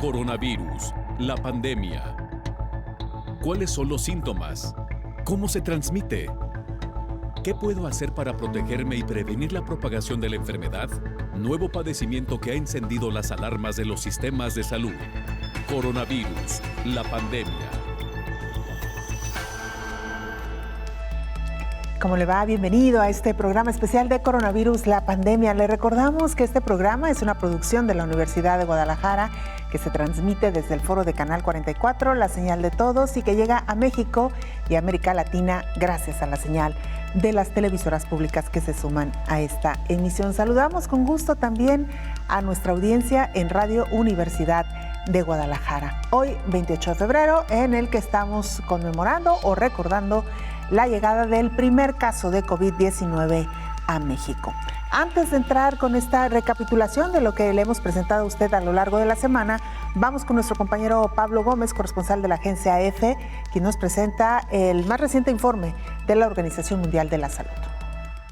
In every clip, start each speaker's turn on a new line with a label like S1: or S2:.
S1: Coronavirus, la pandemia. ¿Cuáles son los síntomas? ¿Cómo se transmite? ¿Qué puedo hacer para protegerme y prevenir la propagación de la enfermedad? Nuevo padecimiento que ha encendido las alarmas de los sistemas de salud. Coronavirus, la pandemia.
S2: ¿Cómo le va? Bienvenido a este programa especial de Coronavirus, la pandemia. Le recordamos que este programa es una producción de la Universidad de Guadalajara que se transmite desde el foro de Canal 44, la señal de todos, y que llega a México y América Latina gracias a la señal de las televisoras públicas que se suman a esta emisión. Saludamos con gusto también a nuestra audiencia en Radio Universidad de Guadalajara. Hoy, 28 de febrero, en el que estamos conmemorando o recordando la llegada del primer caso de COVID-19 a México. Antes de entrar con esta recapitulación de lo que le hemos presentado a usted a lo largo de la semana, vamos con nuestro compañero Pablo Gómez, corresponsal de la agencia EFE, quien nos presenta el más reciente informe de la Organización Mundial de la Salud.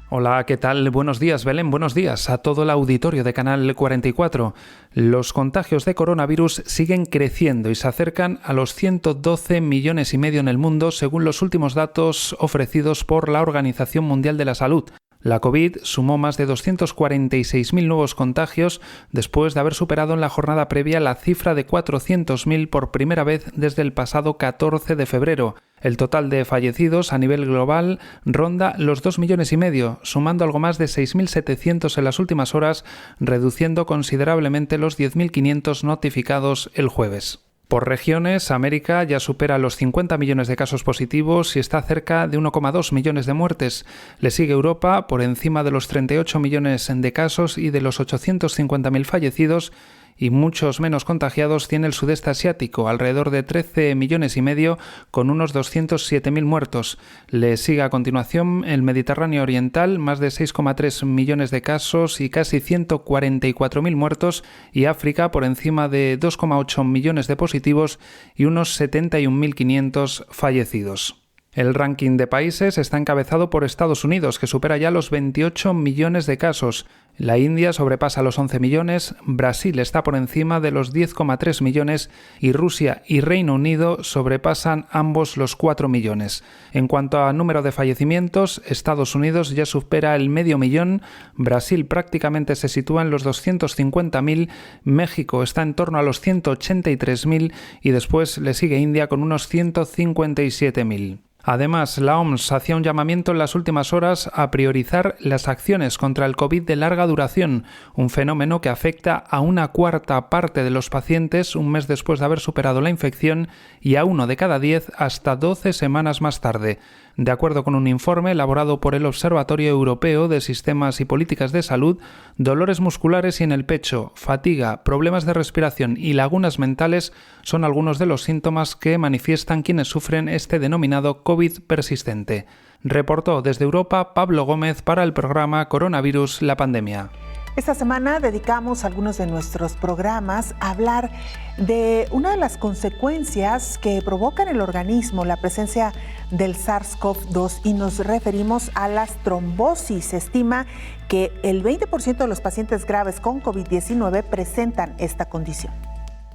S3: Hola, ¿qué tal? Buenos días, Belén. Buenos días a todo el auditorio de Canal 44. Los contagios de coronavirus siguen creciendo y se acercan a los 112 millones y medio en el mundo, según los últimos datos ofrecidos por la Organización Mundial de la Salud. La COVID sumó más de 246.000 nuevos contagios después de haber superado en la jornada previa la cifra de 400.000 por primera vez desde el pasado 14 de febrero. El total de fallecidos a nivel global ronda los 2,5 millones, sumando algo más de 6.700 en las últimas horas, reduciendo considerablemente los 10.500 notificados el jueves. Por regiones, América ya supera los 50 millones de casos positivos y está cerca de 1,2 millones de muertes. Le sigue Europa, por encima de los 38 millones de casos y de los 850.000 fallecidos, y muchos menos contagiados tiene el sudeste asiático, alrededor de 13,5 millones, con unos 207.000 muertos. Le sigue a continuación el Mediterráneo oriental, más de 6,3 millones de casos y casi 144.000 muertos, y África por encima de 2,8 millones de positivos y unos 71.500 fallecidos. El ranking de países está encabezado por Estados Unidos, que supera ya los 28 millones de casos. La India sobrepasa los 11 millones, Brasil está por encima de los 10,3 millones y Rusia y Reino Unido sobrepasan ambos los 4 millones. En cuanto a número de fallecimientos, Estados Unidos ya supera el 500.000, Brasil prácticamente se sitúa en los 250.000, México está en torno a los 183.000 y después le sigue India con unos 157.000. Además, la OMS hacía un llamamiento en las últimas horas a priorizar las acciones contra el COVID de larga duración, un fenómeno que afecta a una cuarta parte de los pacientes un mes después de haber superado la infección y a 1 de cada 10 hasta 12 semanas más tarde. De acuerdo con un informe elaborado por el Observatorio Europeo de Sistemas y Políticas de Salud, dolores musculares y en el pecho, fatiga, problemas de respiración y lagunas mentales son algunos de los síntomas que manifiestan quienes sufren este denominado COVID persistente. Reportó desde Europa Pablo Gómez para el programa Coronavirus, la pandemia.
S2: Esta semana dedicamos algunos de nuestros programas a hablar de una de las consecuencias que provoca en el organismo la presencia del SARS-CoV-2 y nos referimos a las trombosis. Se estima que el 20% de los pacientes graves con COVID-19 presentan esta condición.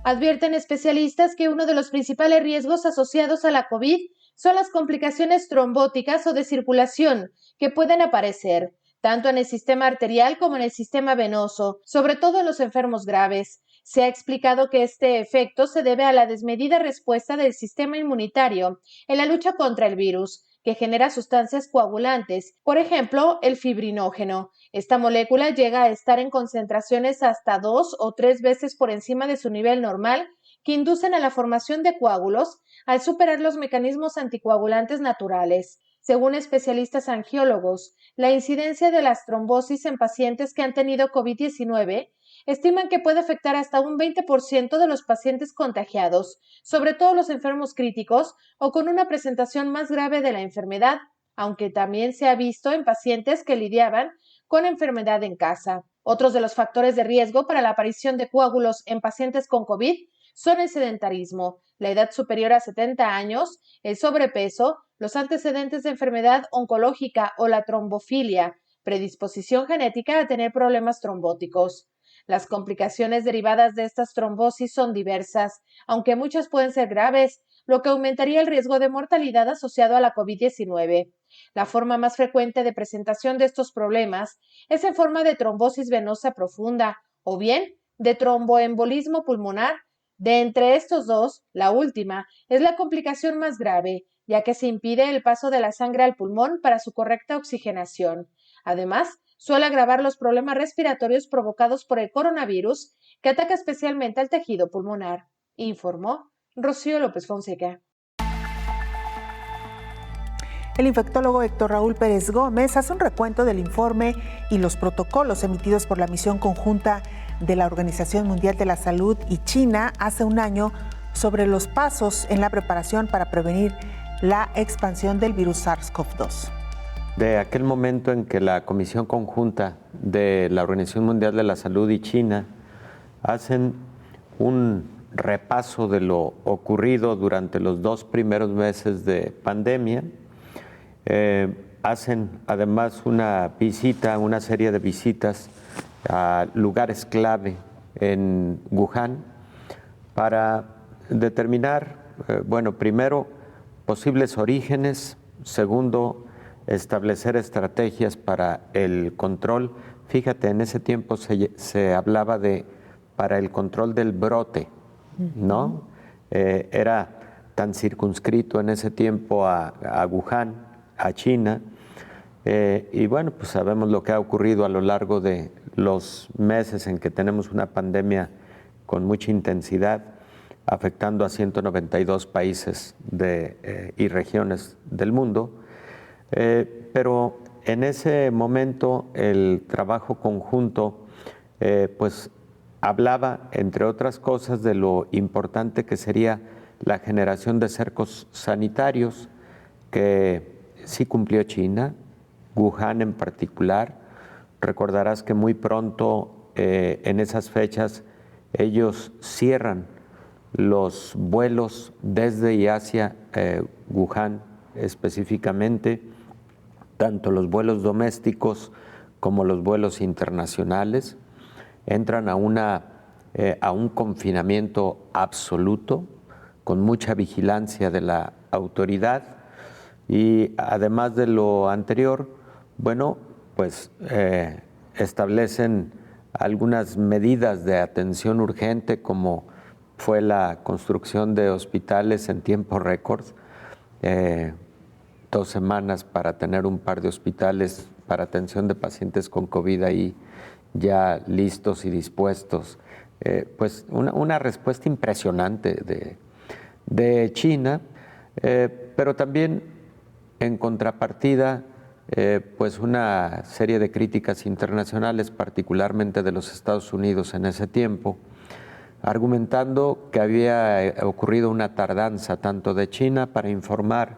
S4: Advierten especialistas que uno de los principales riesgos asociados a la COVID son las complicaciones trombóticas o de circulación que pueden aparecer tanto en el sistema arterial como en el sistema venoso, sobre todo en los enfermos graves. Se ha explicado que este efecto se debe a la desmedida respuesta del sistema inmunitario en la lucha contra el virus, que genera sustancias coagulantes, por ejemplo, el fibrinógeno. Esta molécula llega a estar en concentraciones hasta 2 o 3 veces por encima de su nivel normal, que inducen a la formación de coágulos al superar los mecanismos anticoagulantes naturales. Según especialistas angiólogos, la incidencia de las trombosis en pacientes que han tenido COVID-19 estiman que puede afectar hasta un 20% de los pacientes contagiados, sobre todo los enfermos críticos o con una presentación más grave de la enfermedad, aunque también se ha visto en pacientes que lidiaban con enfermedad en casa. Otros de los factores de riesgo para la aparición de coágulos en pacientes con COVID son el sedentarismo, la edad superior a 70 años, el sobrepeso, los antecedentes de enfermedad oncológica o la trombofilia, predisposición genética a tener problemas trombóticos. Las complicaciones derivadas de estas trombosis son diversas, aunque muchas pueden ser graves, lo que aumentaría el riesgo de mortalidad asociado a la COVID-19. La forma más frecuente de presentación de estos problemas es en forma de trombosis venosa profunda o bien de tromboembolismo pulmonar. De entre estos dos, la última es la complicación más grave, ya que se impide el paso de la sangre al pulmón para su correcta oxigenación. Además, suele agravar los problemas respiratorios provocados por el coronavirus, que ataca especialmente al tejido pulmonar, informó Rocío López Fonseca.
S2: El infectólogo Héctor Raúl Pérez Gómez hace un recuento del informe y los protocolos emitidos por la misión conjunta de la Organización Mundial de la Salud y China hace un año sobre los pasos en la preparación para prevenir la expansión del virus SARS-CoV-2.
S5: De aquel momento en que la Comisión Conjunta de la Organización Mundial de la Salud y China hacen un repaso de lo ocurrido durante los 2 primeros meses de pandemia, hacen además una serie de visitas a lugares clave en Wuhan para determinar, primero, posibles orígenes, segundo, establecer estrategias para el control. Fíjate, en ese tiempo se hablaba para el control del brote, ¿no? Era tan circunscrito en ese tiempo a Wuhan, a China, y bueno, pues sabemos lo que ha ocurrido a lo largo de los meses en que tenemos una pandemia con mucha intensidad, afectando a 192 países y regiones del mundo. Pero en ese momento el trabajo conjunto pues hablaba, entre otras cosas, de lo importante que sería la generación de cercos sanitarios, que sí cumplió China, Wuhan en particular. Recordarás que muy pronto, en esas fechas, ellos cierran los vuelos desde y hacia Wuhan específicamente, tanto los vuelos domésticos como los vuelos internacionales. Entran a un confinamiento absoluto, con mucha vigilancia de la autoridad, y además de lo anterior, pues establecen algunas medidas de atención urgente, como fue la construcción de hospitales en tiempo récord, 2 semanas para tener un par de hospitales para atención de pacientes con COVID ahí ya listos y dispuestos. Pues una respuesta impresionante de China, pero también en contrapartida, pues una serie de críticas internacionales, particularmente de los Estados Unidos en ese tiempo, argumentando que había ocurrido una tardanza tanto de China para informar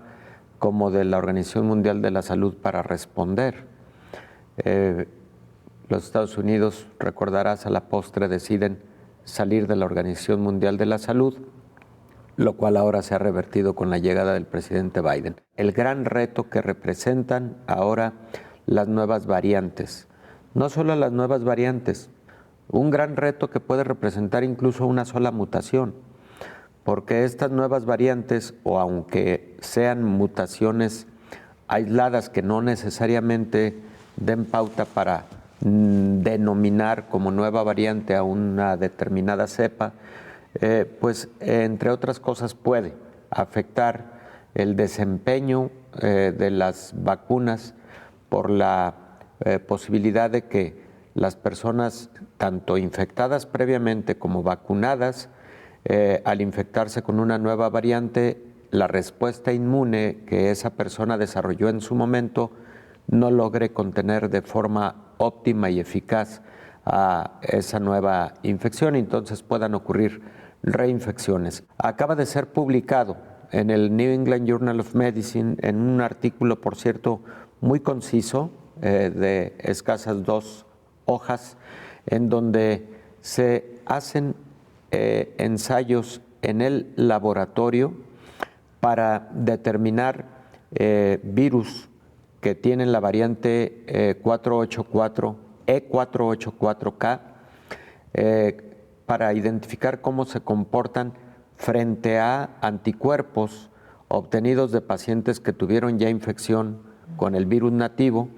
S5: como de la Organización Mundial de la Salud para responder. Los Estados Unidos, recordarás, a la postre deciden salir de la Organización Mundial de la Salud, lo cual ahora se ha revertido con la llegada del presidente Biden. El gran reto que representan ahora las nuevas variantes, no solo las nuevas variantes, un gran reto que puede representar incluso una sola mutación, porque estas nuevas variantes, o aunque sean mutaciones aisladas que no necesariamente den pauta para denominar como nueva variante a una determinada cepa, pues entre otras cosas puede afectar el desempeño de las vacunas por la posibilidad de que las personas, tanto infectadas previamente como vacunadas, al infectarse con una nueva variante, la respuesta inmune que esa persona desarrolló en su momento no logre contener de forma óptima y eficaz a esa nueva infección, y entonces puedan ocurrir reinfecciones. Acaba de ser publicado en el New England Journal of Medicine, en un artículo, por cierto, muy conciso, de escasas 2 hojas, en donde se hacen ensayos en el laboratorio para determinar virus que tienen la variante E484K, para identificar cómo se comportan frente a anticuerpos obtenidos de pacientes que tuvieron ya infección con el virus nativo,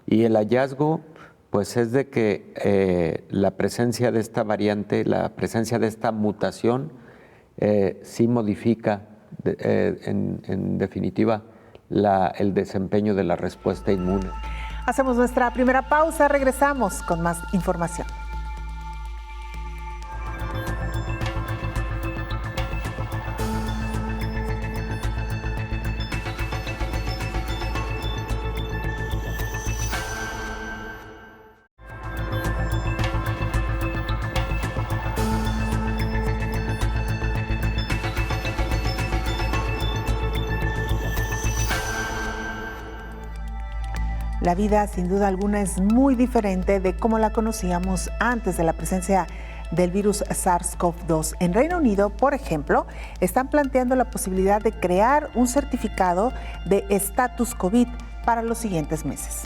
S5: y el hallazgo pues es de que la presencia de esta variante, la presencia de esta mutación sí modifica en definitiva el desempeño de la respuesta inmune.
S2: Hacemos nuestra primera pausa, regresamos con más información. La vida, sin duda alguna, es muy diferente de cómo la conocíamos antes de la presencia del virus SARS-CoV-2. En Reino Unido, por ejemplo, están planteando la posibilidad de crear un certificado de estatus COVID para los siguientes meses.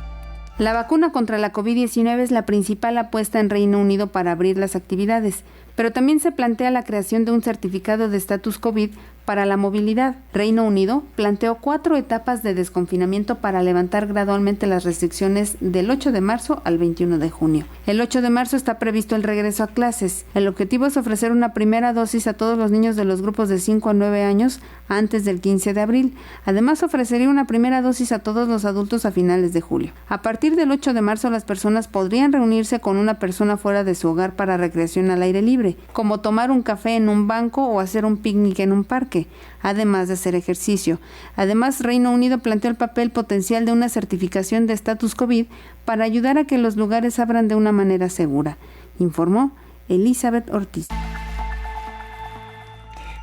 S6: La vacuna contra la COVID-19 es la principal apuesta en Reino Unido para abrir las actividades, pero también se plantea la creación de un certificado de estatus COVID para la movilidad. Reino Unido planteó 4 etapas de desconfinamiento para levantar gradualmente las restricciones del 8 de marzo al 21 de junio. El 8 de marzo está previsto el regreso a clases. El objetivo es ofrecer una primera dosis a todos los niños de los grupos de 5 a 9 años antes del 15 de abril. Además, ofrecería una primera dosis a todos los adultos a finales de julio. A partir del 8 de marzo, las personas podrían reunirse con una persona fuera de su hogar para recreación al aire libre, como tomar un café en un banco o hacer un picnic en un parque, además de hacer ejercicio. Además, Reino Unido planteó el papel potencial de una certificación de estatus COVID para ayudar a que los lugares abran de una manera segura, informó Elizabeth Ortiz.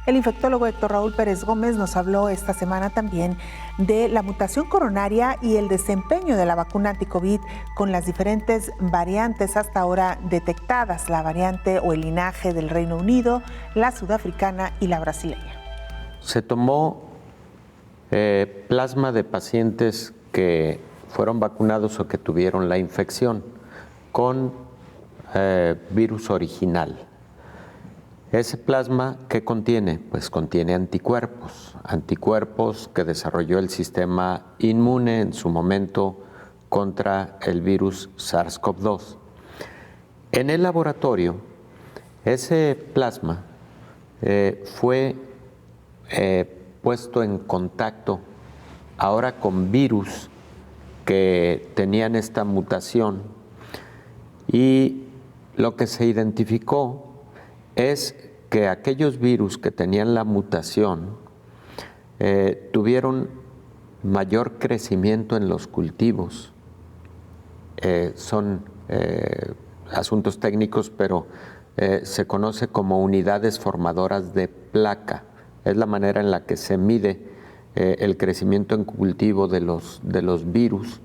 S2: El infectólogo Héctor Raúl Pérez Gómez nos habló esta semana también de la mutación coronaria y el desempeño de la vacuna anti-COVID con las diferentes variantes hasta ahora detectadas, la variante o el linaje del Reino Unido, la sudafricana y la brasileña.
S5: Se tomó plasma de pacientes que fueron vacunados o que tuvieron la infección con virus original. Ese plasma, ¿qué contiene? Pues contiene anticuerpos que desarrolló el sistema inmune en su momento contra el virus SARS-CoV-2. En el laboratorio, ese plasma fue puesto en contacto ahora con virus que tenían esta mutación, y lo que se identificó es que aquellos virus que tenían la mutación tuvieron mayor crecimiento en los cultivos. Son asuntos técnicos, pero se conoce como unidades formadoras de placa. Es la manera en la que se mide el crecimiento en cultivo de los virus,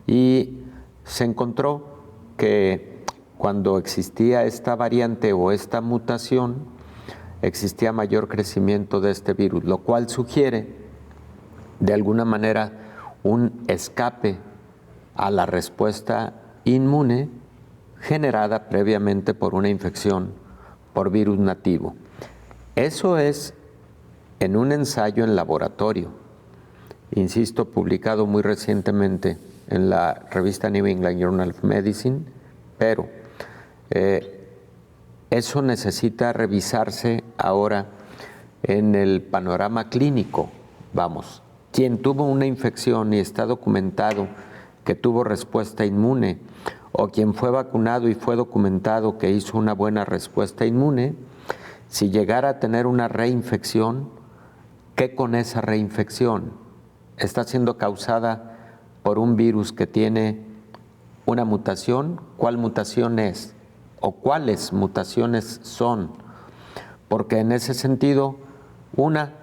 S5: y se encontró que cuando existía esta variante o esta mutación, existía mayor crecimiento de este virus, lo cual sugiere de alguna manera un escape a la respuesta inmune generada previamente por una infección por virus nativo. Eso es en un ensayo en laboratorio, insisto, publicado muy recientemente en la revista New England Journal of Medicine, pero eso necesita revisarse ahora en el panorama clínico. Vamos, quien tuvo una infección y está documentado que tuvo respuesta inmune, o quien fue vacunado y fue documentado que hizo una buena respuesta inmune, si llegara a tener una reinfección, ¿qué con esa reinfección? ¿Está siendo causada por un virus que tiene una mutación? ¿Cuál mutación es? ¿O cuáles mutaciones son? Porque en ese sentido, una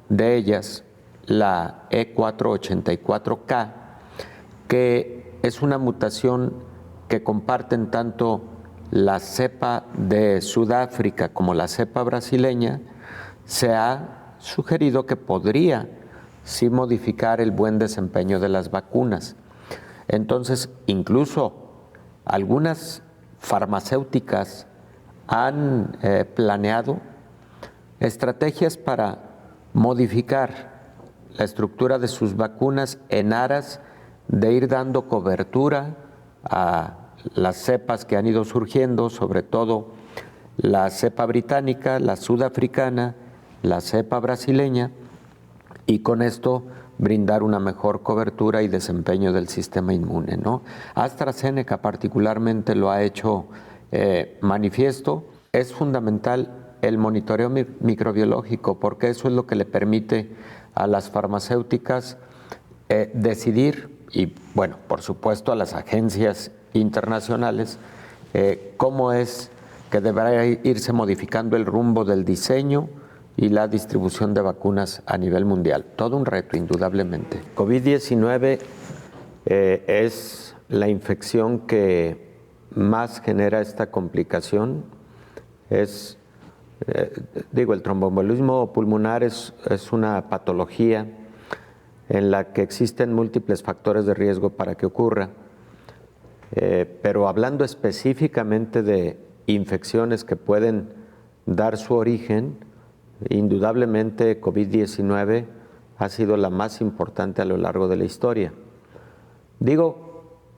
S5: de ellas, la E484K, que es una mutación que comparten tanto la cepa de Sudáfrica como la cepa brasileña, se ha sugerido que podría sí modificar el buen desempeño de las vacunas. Entonces, incluso algunas farmacéuticas han planeado estrategias para modificar la estructura de sus vacunas en aras de ir dando cobertura a las cepas que han ido surgiendo, sobre todo la cepa británica, la sudafricana, la cepa brasileña, y con esto brindar una mejor cobertura y desempeño del sistema inmune, ¿no? AstraZeneca particularmente lo ha hecho manifiesto. Es fundamental el monitoreo microbiológico, porque eso es lo que le permite a las farmacéuticas decidir, y bueno, por supuesto a las agencias internacionales, cómo es que deberá irse modificando el rumbo del diseño y la distribución de vacunas a nivel mundial. Todo un reto, indudablemente. COVID-19 es la infección que más genera esta complicación. El tromboembolismo pulmonar es una patología en la que existen múltiples factores de riesgo para que ocurra, pero hablando específicamente de infecciones que pueden dar su origen, indudablemente COVID-19 ha sido la más importante a lo largo de la historia.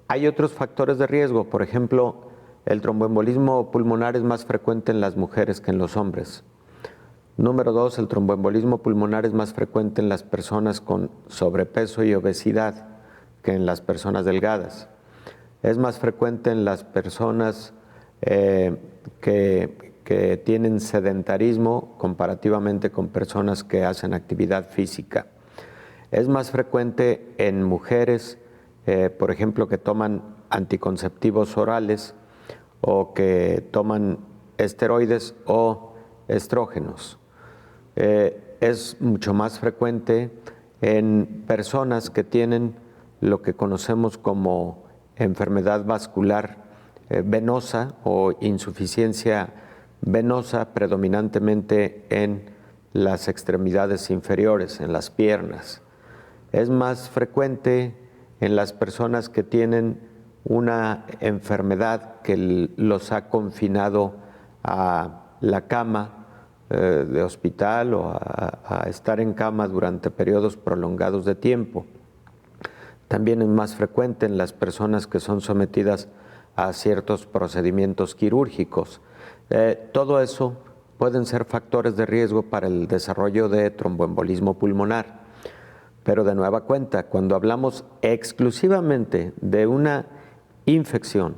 S5: Hay otros factores de riesgo, por ejemplo, el tromboembolismo pulmonar es más frecuente en las mujeres que en los hombres. Número 2, el tromboembolismo pulmonar es más frecuente en las personas con sobrepeso y obesidad que en las personas delgadas. Es más frecuente en las personas que tienen sedentarismo comparativamente con personas que hacen actividad física. Es más frecuente en mujeres, por ejemplo, que toman anticonceptivos orales o que toman esteroides o estrógenos. Es mucho más frecuente en personas que tienen lo que conocemos como enfermedad vascular venosa o insuficiencia venosa, predominantemente en las extremidades inferiores, en las piernas. Es más frecuente en las personas que tienen una enfermedad que los ha confinado a la cama de hospital o a estar en cama durante periodos prolongados de tiempo. También es más frecuente en las personas que son sometidas a ciertos procedimientos quirúrgicos. Todo eso pueden ser factores de riesgo para el desarrollo de tromboembolismo pulmonar. Pero de nueva cuenta, cuando hablamos exclusivamente de una infección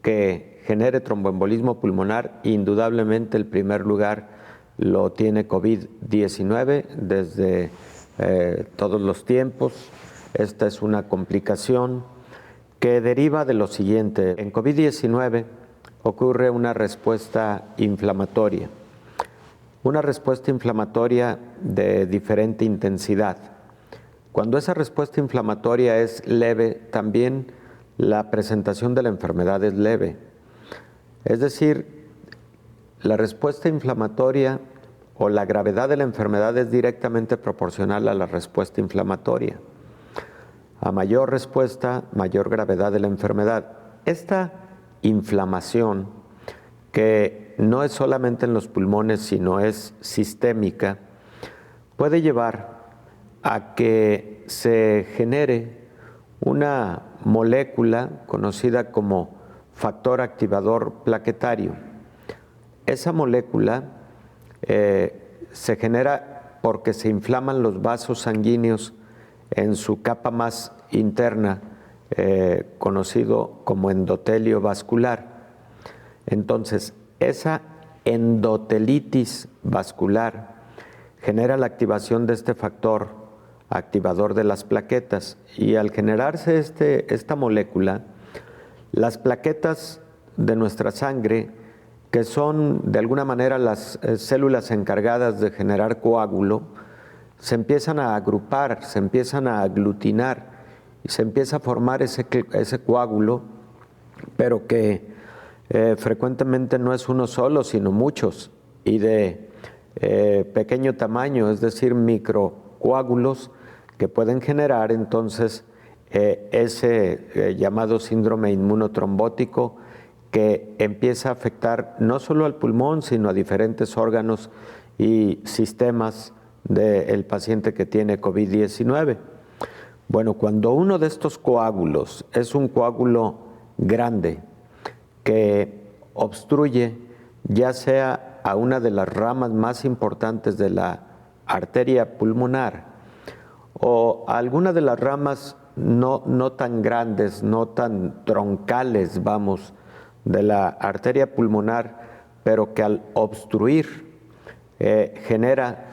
S5: que genere tromboembolismo pulmonar, indudablemente el primer lugar lo tiene COVID-19 desde todos los tiempos. Esta es una complicación que deriva de lo siguiente. En COVID-19 ocurre una respuesta inflamatoria de diferente intensidad. Cuando esa respuesta inflamatoria es leve, también la presentación de la enfermedad es leve. Es decir, la respuesta inflamatoria o la gravedad de la enfermedad es directamente proporcional a la respuesta inflamatoria. A mayor respuesta, mayor gravedad de la enfermedad. Esta inflamación, que no es solamente en los pulmones, sino es sistémica, puede llevar a que se genere una molécula conocida como factor activador plaquetario. Esa molécula se genera porque se inflaman los vasos sanguíneos en su capa más interna, conocido como endotelio vascular. Entonces, esa endotelitis vascular genera la activación de este factor activador de las plaquetas, y al generarse esta molécula, las plaquetas de nuestra sangre, que son de alguna manera las células encargadas de generar coágulo, se empiezan a agrupar, se empiezan a aglutinar y se empieza a formar ese coágulo, pero que frecuentemente no es uno solo, sino muchos, y de pequeño tamaño, es decir, microcoágulos que pueden generar entonces ese llamado síndrome inmunotrombótico, que empieza a afectar no solo al pulmón, sino a diferentes órganos y sistemas del paciente que tiene COVID-19. Bueno, cuando uno de estos coágulos es un coágulo grande que obstruye ya sea a una de las ramas más importantes de la arteria pulmonar o a alguna de las ramas no tan grandes, no tan troncales, vamos, de la arteria pulmonar, pero que al obstruir genera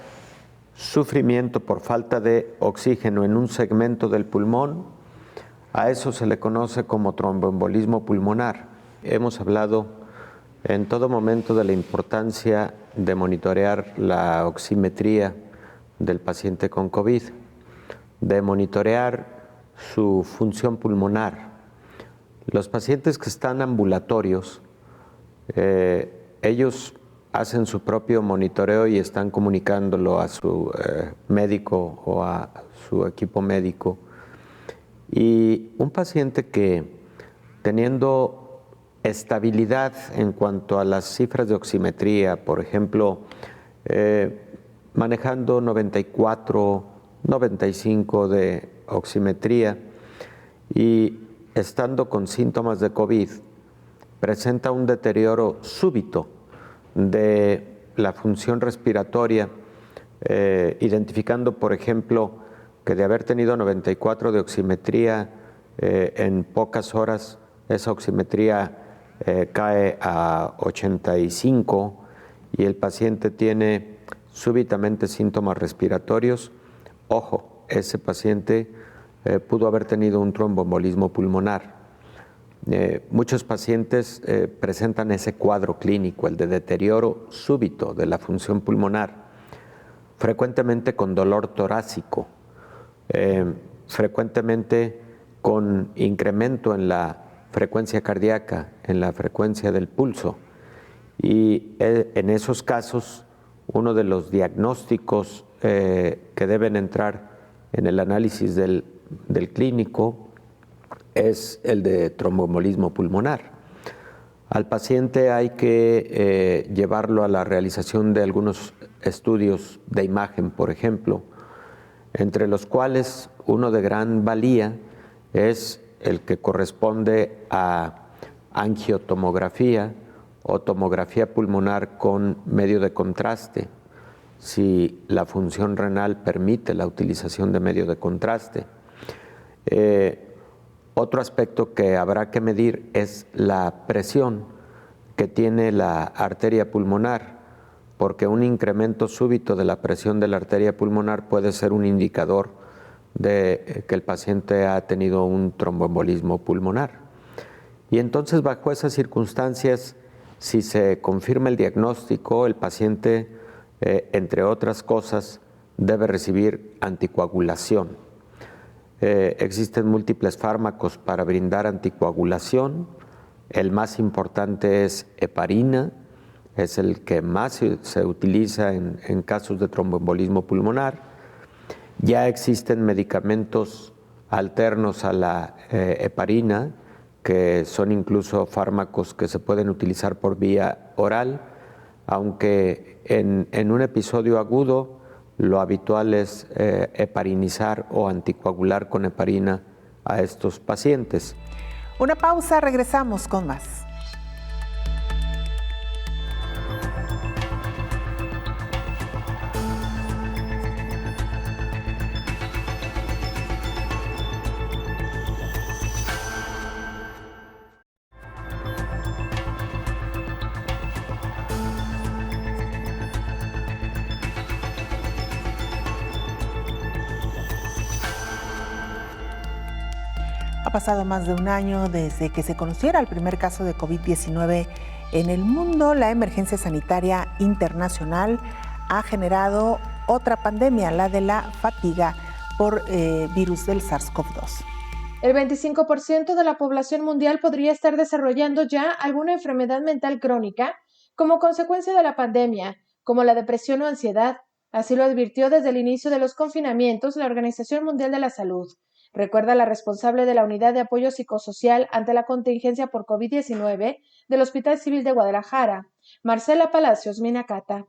S5: sufrimiento por falta de oxígeno en un segmento del pulmón, a eso se le conoce como tromboembolismo pulmonar. Hemos hablado en todo momento de la importancia de monitorear la oximetría del paciente con COVID, de monitorear su función pulmonar. Los pacientes que están ambulatorios, ellos hacen su propio monitoreo y están comunicándolo a su médico o a su equipo médico. Y un paciente que, teniendo estabilidad en cuanto a las cifras de oximetría, por ejemplo, manejando 94, 95 de oximetría y estando con síntomas de COVID, presenta un deterioro súbito de la función respiratoria, identificando, por ejemplo, que de haber tenido 94 de oximetría, en pocas horas esa oximetría cae a 85 y el paciente tiene súbitamente síntomas respiratorios. Ojo, ese paciente pudo haber tenido un tromboembolismo pulmonar. Muchos pacientes presentan ese cuadro clínico, el de deterioro súbito de la función pulmonar, frecuentemente con dolor torácico, frecuentemente con incremento en la frecuencia cardíaca, en la frecuencia del pulso. Y en esos casos, uno de los diagnósticos que deben entrar en el análisis del clínico es el de tromboembolismo pulmonar. Al paciente hay que llevarlo a la realización de algunos estudios de imagen, por ejemplo, entre los cuales uno de gran valía es el que corresponde a angiotomografía o tomografía pulmonar con medio de contraste, si la función renal permite la utilización de medio de contraste. Otro aspecto que habrá que medir es la presión que tiene la arteria pulmonar, porque un incremento súbito de la presión de la arteria pulmonar puede ser un indicador de que el paciente ha tenido un tromboembolismo pulmonar. Y entonces, bajo esas circunstancias, si se confirma el diagnóstico, el paciente, entre otras cosas, debe recibir anticoagulación. Existen múltiples fármacos para brindar anticoagulación. El más importante es heparina, es el que más se utiliza en casos de tromboembolismo pulmonar. Ya existen medicamentos alternos a la heparina, que son incluso fármacos que se pueden utilizar por vía oral, aunque en un episodio agudo lo habitual es heparinizar o anticoagular con heparina a estos pacientes.
S2: Una pausa, regresamos con más. Ha pasado más de un año desde que se conociera el primer caso de COVID-19 en el mundo. La emergencia sanitaria internacional ha generado otra pandemia, la de la fatiga por virus del SARS-CoV-2.
S4: El 25% de la población mundial podría estar desarrollando ya alguna enfermedad mental crónica como consecuencia de la pandemia, como la depresión o ansiedad. Así lo advirtió desde el inicio de los confinamientos la Organización Mundial de la Salud. Recuerda la responsable de la Unidad de Apoyo Psicosocial ante la contingencia por COVID-19, del Hospital Civil de Guadalajara. Marcela Palacios, Minacata.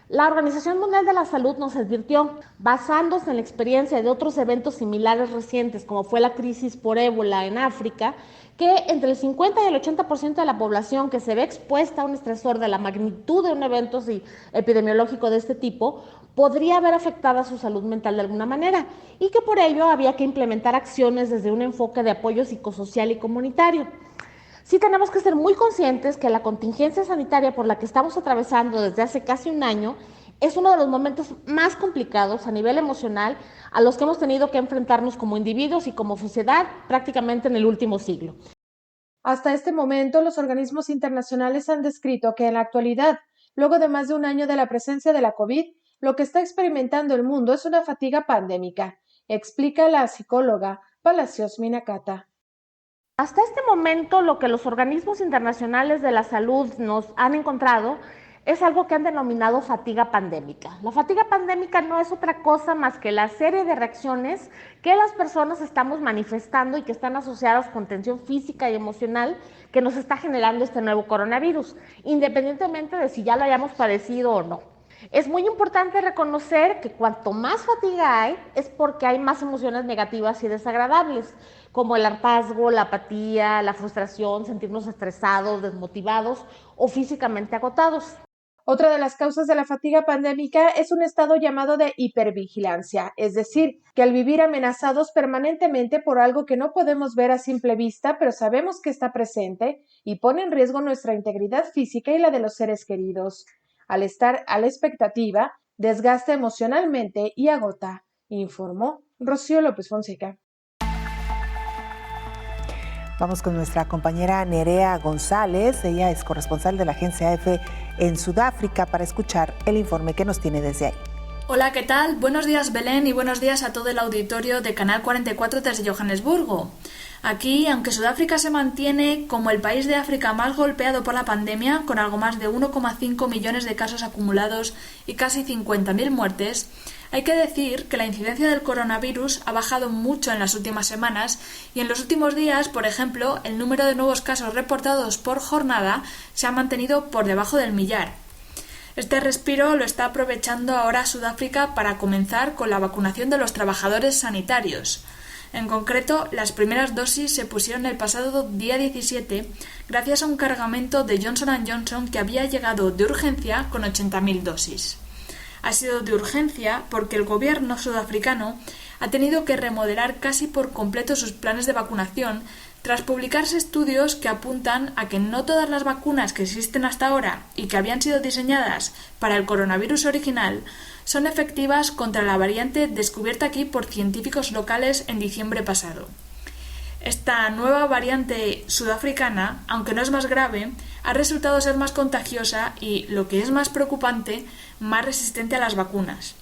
S7: La Organización Mundial de la Salud nos advirtió, basándose en la experiencia de otros eventos similares recientes, como fue la crisis por ébola en África, que entre el 50 y el 80% de la población que se ve expuesta a un estresor de la magnitud de un evento epidemiológico de este tipo, podría ver afectada su salud mental de alguna manera, y que por ello había que implementar acciones desde un enfoque de apoyo psicosocial y comunitario. Sí tenemos que ser muy conscientes que la contingencia sanitaria por la que estamos atravesando desde hace casi un año es uno de los momentos más complicados a nivel emocional a los que hemos tenido que enfrentarnos como individuos y como sociedad prácticamente en el último siglo.
S4: Hasta este momento, los organismos internacionales han descrito que en la actualidad, luego de más de un año de la presencia de la COVID, lo que está experimentando el mundo es una fatiga pandémica, explica la psicóloga Palacios Minacata.
S7: Hasta este momento, lo que los organismos internacionales de la salud nos han encontrado es algo que han denominado fatiga pandémica. La fatiga pandémica no es otra cosa más que la serie de reacciones que las personas estamos manifestando y que están asociadas con tensión física y emocional que nos está generando este nuevo coronavirus, independientemente de si ya lo hayamos padecido o no. Es muy importante reconocer que cuanto más fatiga hay, es porque hay más emociones negativas y desagradables, como el hartazgo, la apatía, la frustración, sentirnos estresados, desmotivados o físicamente agotados.
S4: Otra de las causas de la fatiga pandémica es un estado llamado de hipervigilancia, es decir, que al vivir amenazados permanentemente por algo que no podemos ver a simple vista, pero sabemos que está presente y pone en riesgo nuestra integridad física y la de los seres queridos. Al estar a la expectativa, desgasta emocionalmente y agota, informó Rocío López Fonseca.
S2: Vamos con nuestra compañera Nerea González. Ella es corresponsal de la agencia EFE en Sudáfrica para escuchar el informe que nos tiene desde ahí.
S8: Hola, ¿qué tal? Buenos días, Belén, y buenos días a todo el auditorio de Canal 44 desde Johannesburgo. Aquí, aunque Sudáfrica se mantiene como el país de África más golpeado por la pandemia, con algo más de 1,5 millones de casos acumulados y casi 50.000 muertes, hay que decir que la incidencia del coronavirus ha bajado mucho en las últimas semanas y en los últimos días, por ejemplo, el número de nuevos casos reportados por jornada se ha mantenido por debajo del millar. Este respiro lo está aprovechando ahora Sudáfrica para comenzar con la vacunación de los trabajadores sanitarios. En concreto, las primeras dosis se pusieron el pasado día 17 gracias a un cargamento de Johnson & Johnson que había llegado de urgencia con 80.000 dosis. Ha sido de urgencia porque el gobierno sudafricano ha tenido que remodelar casi por completo sus planes de vacunación tras publicarse estudios que apuntan a que no todas las vacunas que existen hasta ahora y que habían sido diseñadas para el coronavirus original son efectivas contra la variante descubierta aquí por científicos locales en diciembre pasado. Esta nueva variante sudafricana, aunque no es más grave, ha resultado ser más contagiosa y, lo que es más preocupante, más resistente a las vacunas.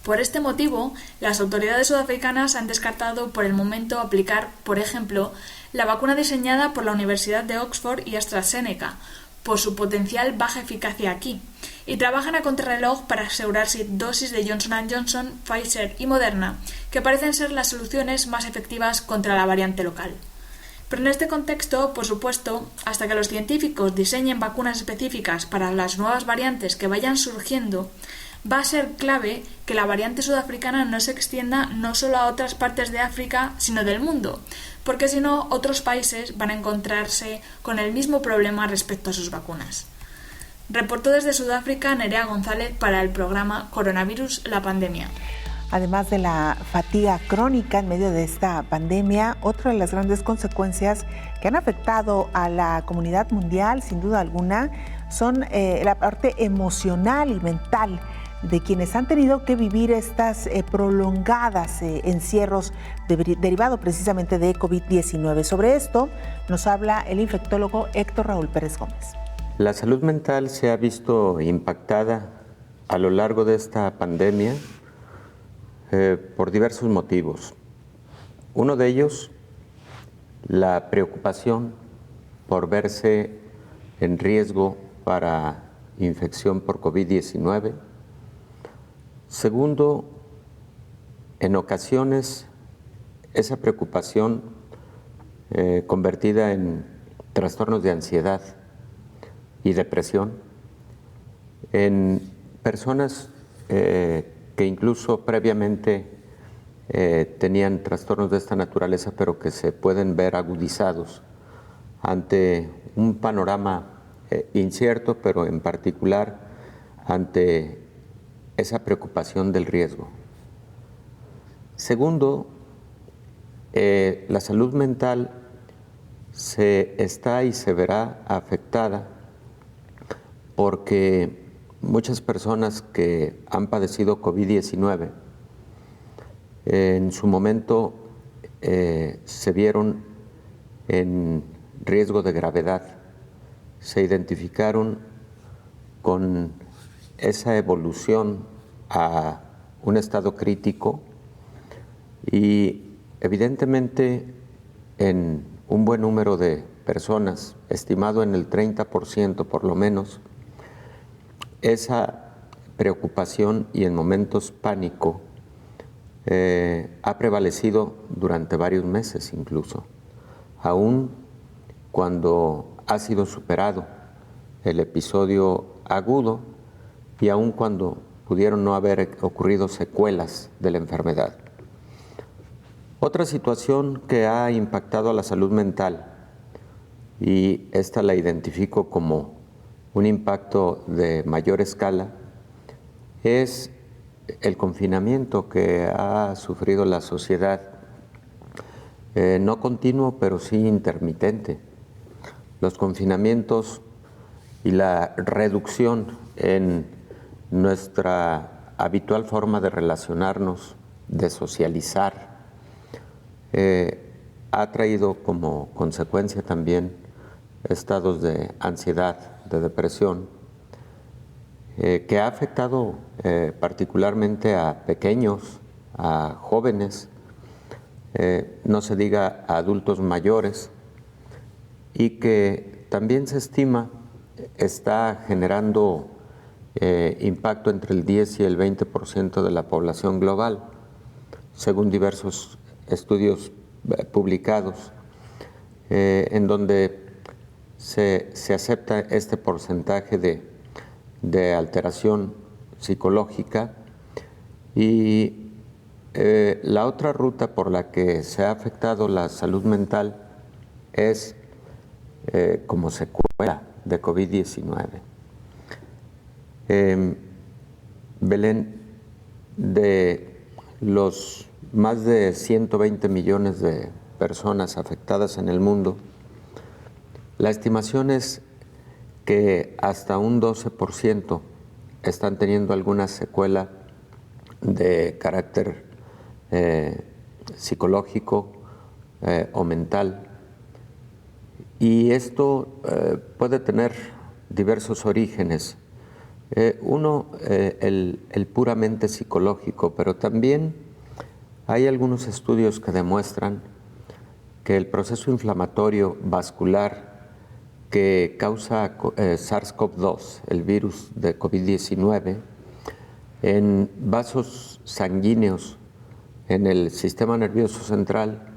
S8: Por este motivo, las autoridades sudafricanas han descartado por el momento aplicar, por ejemplo, la vacuna diseñada por la Universidad de Oxford y AstraZeneca, por su potencial baja eficacia aquí, y trabajan a contrarreloj para asegurarse dosis de Johnson & Johnson, Pfizer y Moderna, que parecen ser las soluciones más efectivas contra la variante local. Pero en este contexto, por supuesto, hasta que los científicos diseñen vacunas específicas para las nuevas variantes que vayan surgiendo, va a ser clave que la variante sudafricana no se extienda no solo a otras partes de África, sino del mundo, porque si no, otros países van a encontrarse con el mismo problema respecto a sus vacunas. Reportó desde Sudáfrica Nerea González para el programa Coronavirus, la pandemia.
S2: Además de la fatiga crónica en medio de esta pandemia, otra de las grandes consecuencias que han afectado a la comunidad mundial, sin duda alguna, son la parte emocional y mental de quienes han tenido que vivir estas prolongadas encierros derivado precisamente de COVID-19. Sobre esto nos habla el infectólogo Héctor Raúl Pérez Gómez.
S5: La salud mental se ha visto impactada a lo largo de esta pandemia por diversos motivos. Uno de ellos, la preocupación por verse en riesgo para infección por COVID-19. Segundo, en ocasiones esa preocupación convertida en trastornos de ansiedad y depresión en personas que incluso previamente tenían trastornos de esta naturaleza, pero que se pueden ver agudizados ante un panorama incierto, pero en particular ante esa preocupación del riesgo. Segundo, la salud mental se está y se verá afectada porque muchas personas que han padecido COVID-19 en su momento se vieron en riesgo de gravedad, se identificaron con esa evolución a un estado crítico y evidentemente en un buen número de personas, estimado en el 30% por lo menos, esa preocupación y en momentos pánico ha prevalecido durante varios meses incluso, aún cuando ha sido superado el episodio agudo y aún cuando pudieron no haber ocurrido secuelas de la enfermedad. Otra situación que ha impactado a la salud mental, y esta la identifico como un impacto de mayor escala, es el confinamiento que ha sufrido la sociedad, no continuo, pero sí intermitente. Los confinamientos y la reducción en nuestra habitual forma de relacionarnos, de socializar, ha traído como consecuencia también estados de ansiedad, de depresión, que ha afectado particularmente a pequeños, a jóvenes, no se diga a adultos mayores, y que también se estima está generando impacto entre el 10 y el 20% de la población global, según diversos estudios publicados, en donde se acepta este porcentaje de alteración psicológica. Y la otra ruta por la que se ha afectado la salud mental es como secuela de COVID-19. Belén, de los más de 120 millones de personas afectadas en el mundo, la estimación es que hasta un 12% están teniendo alguna secuela de carácter psicológico o mental. Y esto puede tener diversos orígenes. Uno, el puramente psicológico, pero también hay algunos estudios que demuestran que el proceso inflamatorio vascular que causa SARS-CoV-2, el virus de COVID-19, en vasos sanguíneos en el sistema nervioso central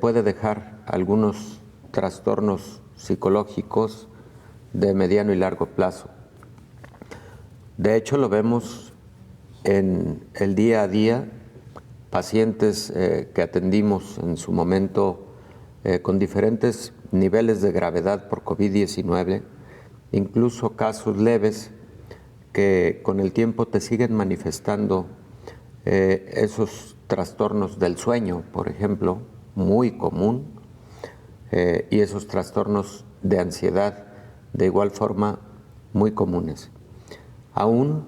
S5: puede dejar algunos trastornos psicológicos de mediano y largo plazo. De hecho, lo vemos en el día a día, pacientes que atendimos en su momento con diferentes niveles de gravedad por COVID-19, incluso casos leves que con el tiempo te siguen manifestando esos trastornos del sueño, por ejemplo, muy común, y esos trastornos de ansiedad de igual forma muy comunes. Aún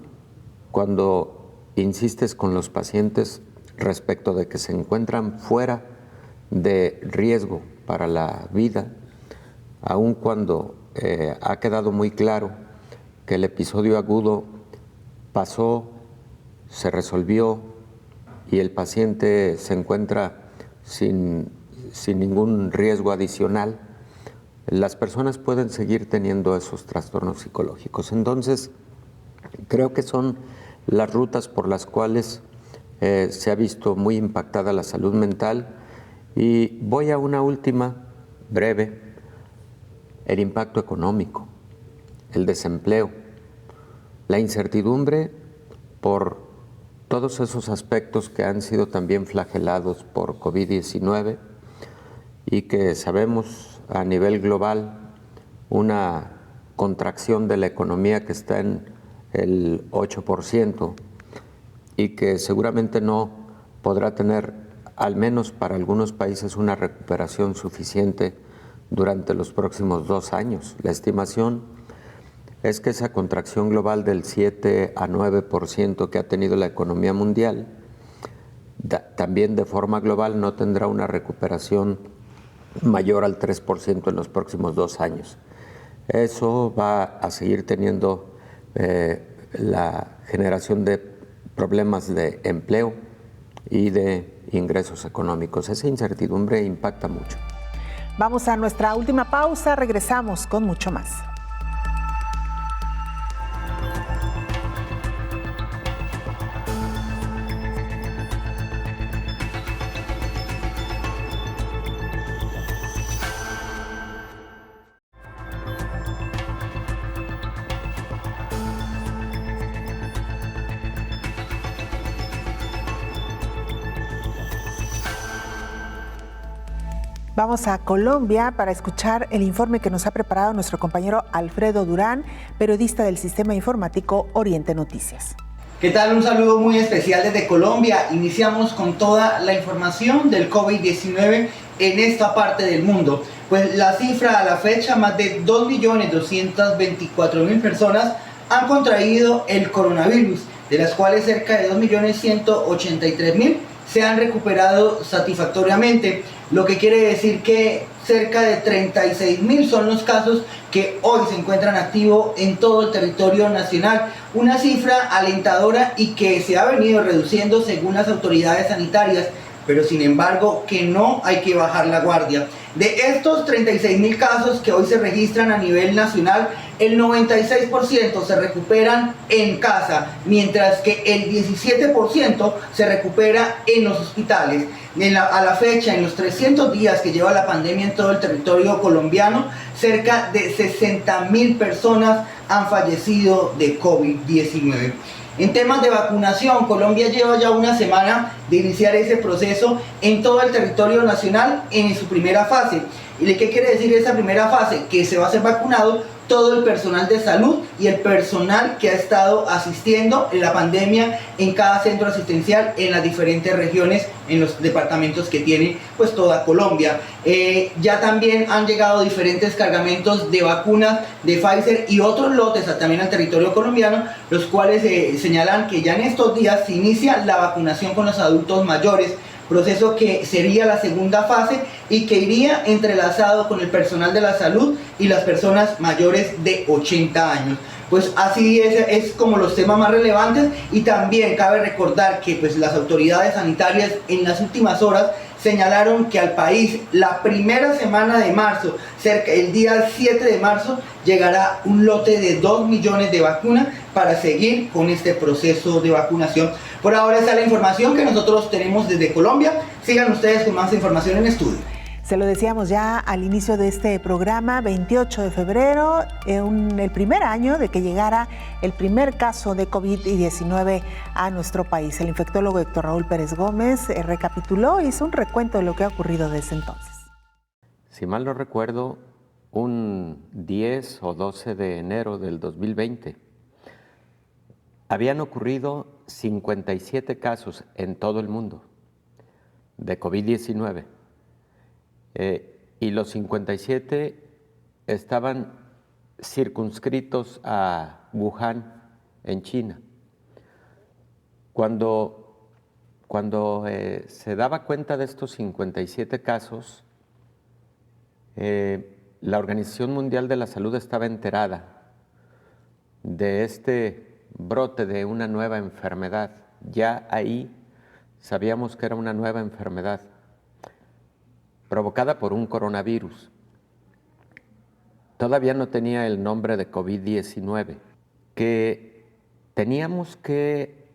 S5: cuando insistes con los pacientes respecto de que se encuentran fuera de riesgo para la vida, aun cuando ha quedado muy claro que el episodio agudo pasó, se resolvió y el paciente se encuentra sin ningún riesgo adicional, las personas pueden seguir teniendo esos trastornos psicológicos. Entonces, creo que son las rutas por las cuales se ha visto muy impactada la salud mental. Y voy a una última, breve, el impacto económico, el desempleo, la incertidumbre por todos esos aspectos que han sido también flagelados por COVID-19 y que sabemos a nivel global una contracción de la economía que está en el 8% y que seguramente no podrá tener, al menos para algunos países, una recuperación suficiente durante los próximos 2 años. La estimación es que esa contracción global del 7 a 9% que ha tenido la economía mundial, también de forma global no tendrá una recuperación mayor al 3% en los próximos 2 años. Eso va a seguir teniendo la generación de problemas de empleo y de ingresos económicos. Esa incertidumbre impacta mucho.
S2: Vamos a nuestra última pausa, regresamos con mucho más. Vamos a Colombia para escuchar el informe que nos ha preparado nuestro compañero Alfredo Durán, periodista del Sistema Informático Oriente Noticias.
S9: ¿Qué tal? Un saludo muy especial desde Colombia. Iniciamos con toda la información del COVID-19 en esta parte del mundo. Pues la cifra a la fecha, más de 2.224.000 personas han contraído el coronavirus, de las cuales cerca de 2.183.000 se han recuperado satisfactoriamente, lo que quiere decir que cerca de 36.000 son los casos que hoy se encuentran activos en todo el territorio nacional, una cifra alentadora y que se ha venido reduciendo según las autoridades sanitarias, pero sin embargo que no hay que bajar la guardia. De estos 36.000 casos que hoy se registran a nivel nacional, el 96% se recuperan en casa, mientras que el 17% se recupera en los hospitales. A la fecha, en los 300 días que lleva la pandemia en todo el territorio colombiano, cerca de 60.000 personas han fallecido de COVID-19. En temas de vacunación, Colombia lleva ya una semana de iniciar ese proceso en todo el territorio nacional en su primera fase. ¿Y qué quiere decir esa primera fase? Que se va a ser vacunado todo el personal de salud y el personal que ha estado asistiendo en la pandemia en cada centro asistencial en las diferentes regiones, en los departamentos que tiene pues toda Colombia. Ya también han llegado diferentes cargamentos de vacunas de Pfizer y otros lotes también al territorio colombiano, los cuales señalan que ya en estos días se inicia la vacunación con los adultos mayores, proceso que sería la segunda fase y que iría entrelazado con el personal de la salud y las personas mayores de 80 años. Pues así es como los temas más relevantes, y también cabe recordar que pues las autoridades sanitarias en las últimas horas señalaron que al país la primera semana de marzo, el día 7 de marzo, llegará un lote de 2 millones de vacunas para seguir con este proceso de vacunación. Por ahora esa es la información que nosotros tenemos desde Colombia. Sigan ustedes con más información en estudio.
S2: Se lo decíamos ya al inicio de este programa, 28 de febrero, el primer año de que llegara el primer caso de COVID-19 a nuestro país. El infectólogo Héctor Raúl Pérez Gómez recapituló e hizo un recuento de lo que ha ocurrido desde entonces.
S5: Si mal no recuerdo, un 10 o 12 de enero del 2020, habían ocurrido 57 casos en todo el mundo de COVID-19. Y los 57 estaban circunscritos a Wuhan, en China. Cuando se daba cuenta de estos 57 casos, la Organización Mundial de la Salud estaba enterada de este brote de una nueva enfermedad. Ya ahí sabíamos que era una nueva enfermedad provocada por un coronavirus. Todavía no tenía el nombre de COVID-19, que teníamos que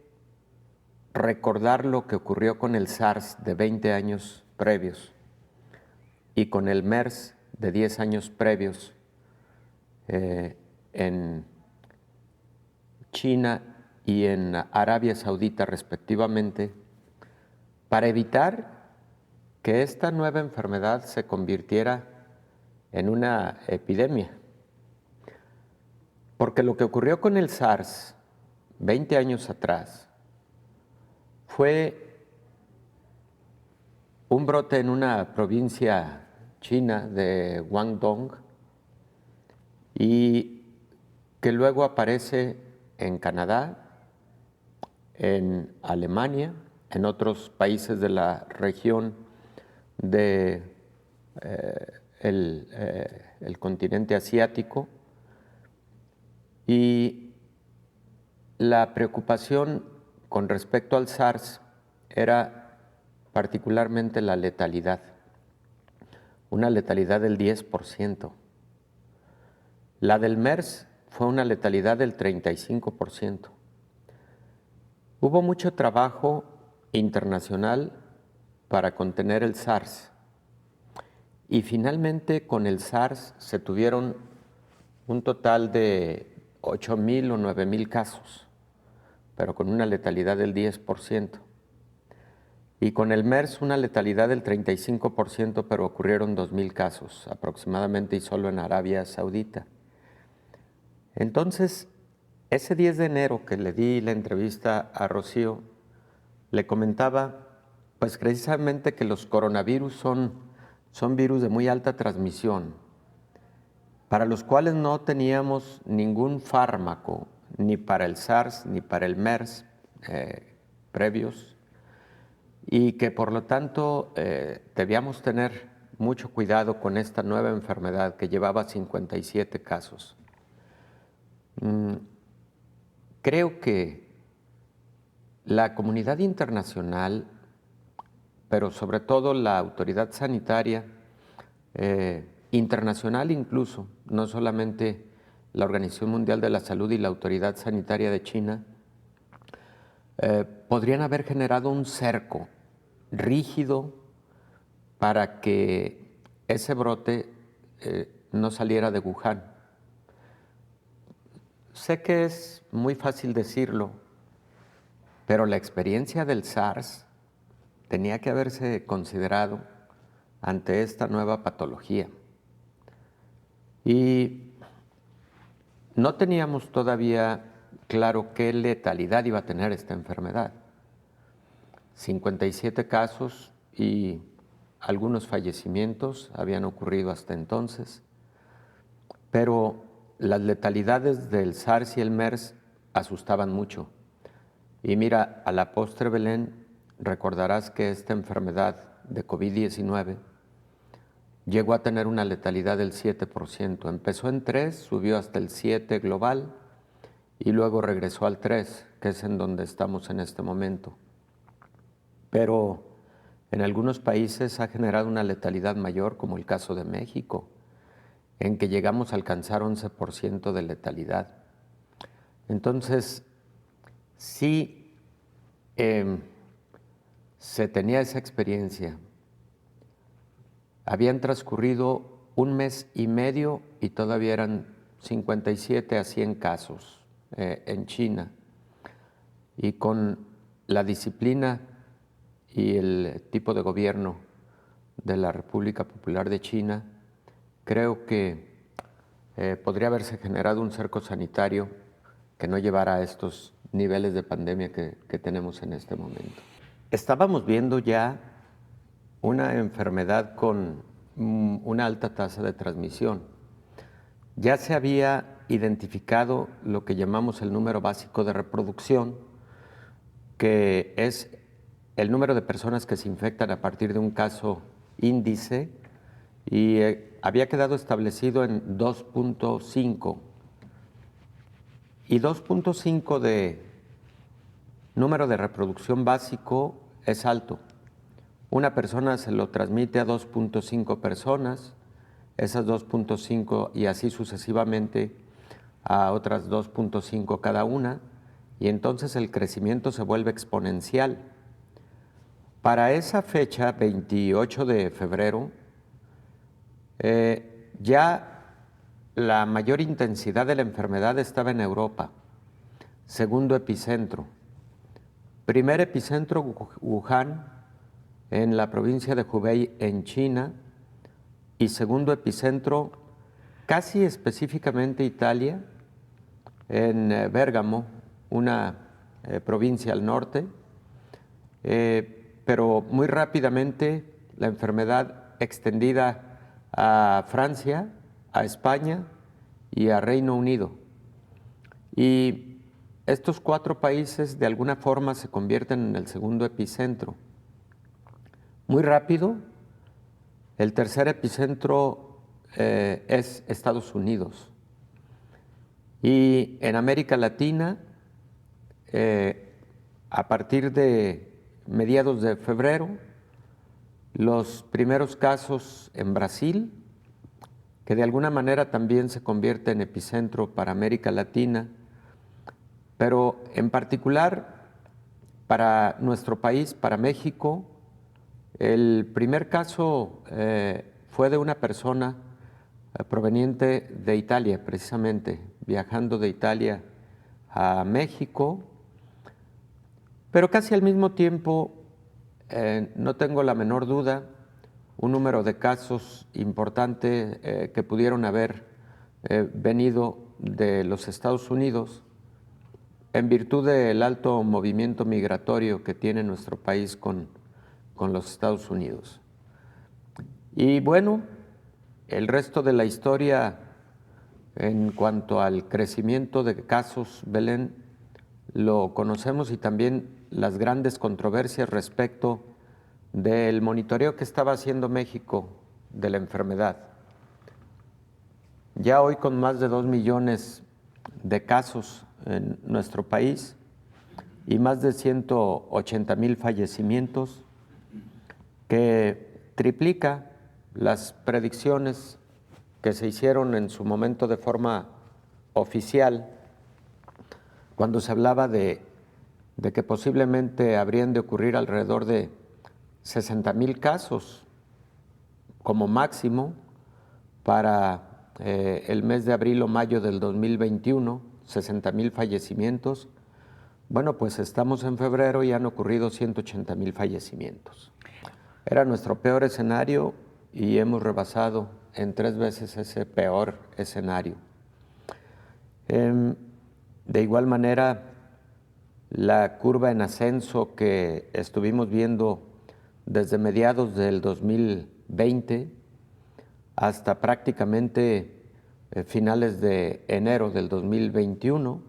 S5: recordar lo que ocurrió con el SARS de 20 años previos y con el MERS de 10 años previos en China y en Arabia Saudita respectivamente, para evitar que esta nueva enfermedad se convirtiera en una epidemia. Porque lo que ocurrió con el SARS 20 años atrás fue un brote en una provincia china de Guangdong y que luego aparece en Canadá, en Alemania, en otros países de la región del continente asiático. Y la preocupación con respecto al SARS era particularmente la letalidad, una letalidad del 10%. La del MERS fue una letalidad del 35%. Hubo mucho trabajo internacional para contener el SARS y finalmente con el SARS se tuvieron un total de 8,000 o 9,000 casos, pero con una letalidad del 10%. Y con el MERS una letalidad del 35%, pero ocurrieron 2,000 casos aproximadamente y solo en Arabia Saudita. Entonces, ese 10 de enero que le di la entrevista a Rocío, le comentaba pues precisamente que los coronavirus son virus de muy alta transmisión, para los cuales no teníamos ningún fármaco, ni para el SARS ni para el MERS previos, y que por lo tanto debíamos tener mucho cuidado con esta nueva enfermedad que llevaba 57 casos. Creo que la comunidad internacional, pero sobre todo la autoridad sanitaria, internacional incluso, no solamente la Organización Mundial de la Salud y la Autoridad Sanitaria de China, podrían haber generado un cerco rígido para que ese brote no saliera de Wuhan. Sé que es muy fácil decirlo, pero la experiencia del SARS tenía que haberse considerado ante esta nueva patología. Y no teníamos todavía claro qué letalidad iba a tener esta enfermedad. 57 casos y algunos fallecimientos habían ocurrido hasta entonces, pero las letalidades del SARS y el MERS asustaban mucho. Y mira, a la postre, Belén, recordarás que esta enfermedad de COVID-19 llegó a tener una letalidad del 7%. Empezó en 3, subió hasta el 7 global y luego regresó al 3, que es en donde estamos en este momento. Pero en algunos países ha generado una letalidad mayor, como el caso de México, en que llegamos a alcanzar 11% de letalidad. Entonces, sí se tenía esa experiencia. Habían transcurrido 1 mes y medio y todavía eran 57 a 100 casos en China. Y con la disciplina y el tipo de gobierno de la República Popular de China, creo que podría haberse generado un cerco sanitario que no llevara a estos niveles de pandemia que tenemos en este momento. Estábamos viendo ya una enfermedad con una alta tasa de transmisión. Ya se había identificado lo que llamamos el número básico de reproducción, que es el número de personas que se infectan a partir de un caso índice, y había quedado establecido en 2.5. Y 2.5 de número de reproducción básico es alto. Una persona se lo transmite a 2.5 personas, esas 2.5 y así sucesivamente a otras 2.5 cada una, y entonces el crecimiento se vuelve exponencial. Para esa fecha, 28 de febrero, ya la mayor intensidad de la enfermedad estaba en Europa. Segundo epicentro. Primer epicentro, Wuhan, en la provincia de Hubei, en China. Y segundo epicentro, casi específicamente Italia, en Bérgamo, una provincia al norte. Pero muy rápidamente la enfermedad extendida a Francia, a España y a Reino Unido. Y estos 4 países de alguna forma se convierten en el segundo epicentro. Muy rápido, el tercer epicentro es Estados Unidos. Y en América Latina, a partir de mediados de febrero, los primeros casos en Brasil, que de alguna manera también se convierte en epicentro para América Latina, pero en particular para nuestro país, para México, el primer caso fue de una persona proveniente de Italia, precisamente, viajando de Italia a México, pero casi al mismo tiempo, no tengo la menor duda, un número de casos importante que pudieron haber venido de los Estados Unidos en virtud del alto movimiento migratorio que tiene nuestro país con los Estados Unidos. Y bueno, el resto de la historia en cuanto al crecimiento de casos, Belén, lo conocemos, y también las grandes controversias respecto del monitoreo que estaba haciendo México de la enfermedad. Ya hoy, con más de 2 millones de casos en nuestro país y más de 180,000 fallecimientos, que triplica las predicciones que se hicieron en su momento de forma oficial, cuando se hablaba de que posiblemente habrían de ocurrir alrededor de 60,000 casos como máximo para el mes de abril o mayo del 2021, 60,000 fallecimientos. Bueno, pues estamos en febrero y han ocurrido 180,000 fallecimientos. Era nuestro peor escenario y hemos rebasado en 3 veces ese peor escenario. De igual manera, la curva en ascenso que estuvimos viendo desde mediados del 2020 hasta prácticamente finales de enero del 2021,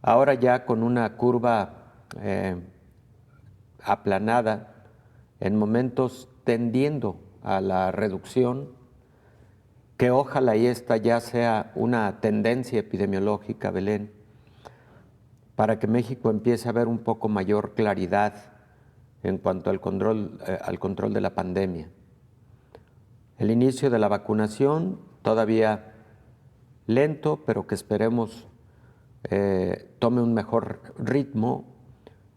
S5: ahora ya con una curva aplanada, en momentos tendiendo a la reducción, que ojalá y esta ya sea una tendencia epidemiológica, Belén, para que México empiece a ver un poco mayor claridad en cuanto al control de la pandemia. El inicio de la vacunación todavía lento, pero que esperemos tome un mejor ritmo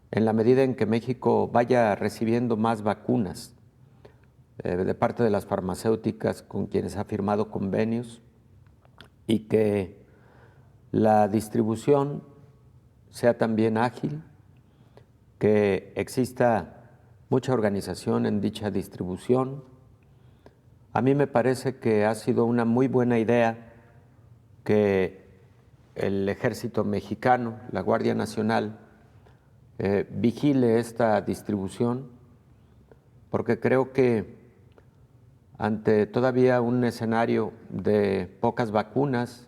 S5: en la medida en que México vaya recibiendo más vacunas de parte de las farmacéuticas con quienes ha firmado convenios, y que la distribución sea también ágil, que exista mucha organización en dicha distribución. A mí me parece que ha sido una muy buena idea que el Ejército Mexicano, la Guardia Nacional, vigile esta distribución, porque creo que ante todavía un escenario de pocas vacunas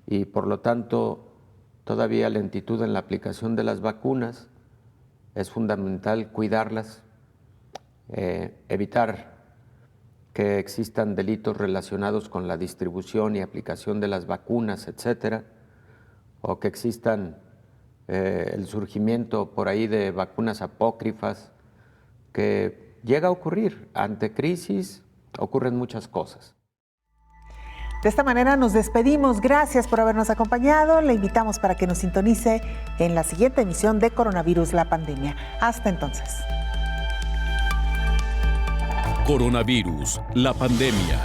S5: y por lo tanto todavía lentitud en la aplicación de las vacunas, es fundamental cuidarlas, evitar que existan delitos relacionados con la distribución y aplicación de las vacunas, etcétera, o que existan el surgimiento por ahí de vacunas apócrifas, que llega a ocurrir. Ante crisis ocurren muchas cosas.
S2: De esta manera nos despedimos. Gracias por habernos acompañado. Le invitamos para que nos sintonice en la siguiente emisión de Coronavirus, la pandemia. Hasta entonces.
S1: Coronavirus, la pandemia.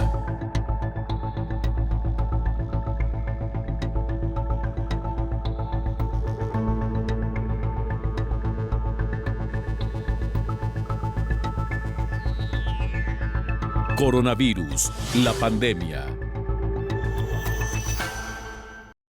S1: Coronavirus, la pandemia.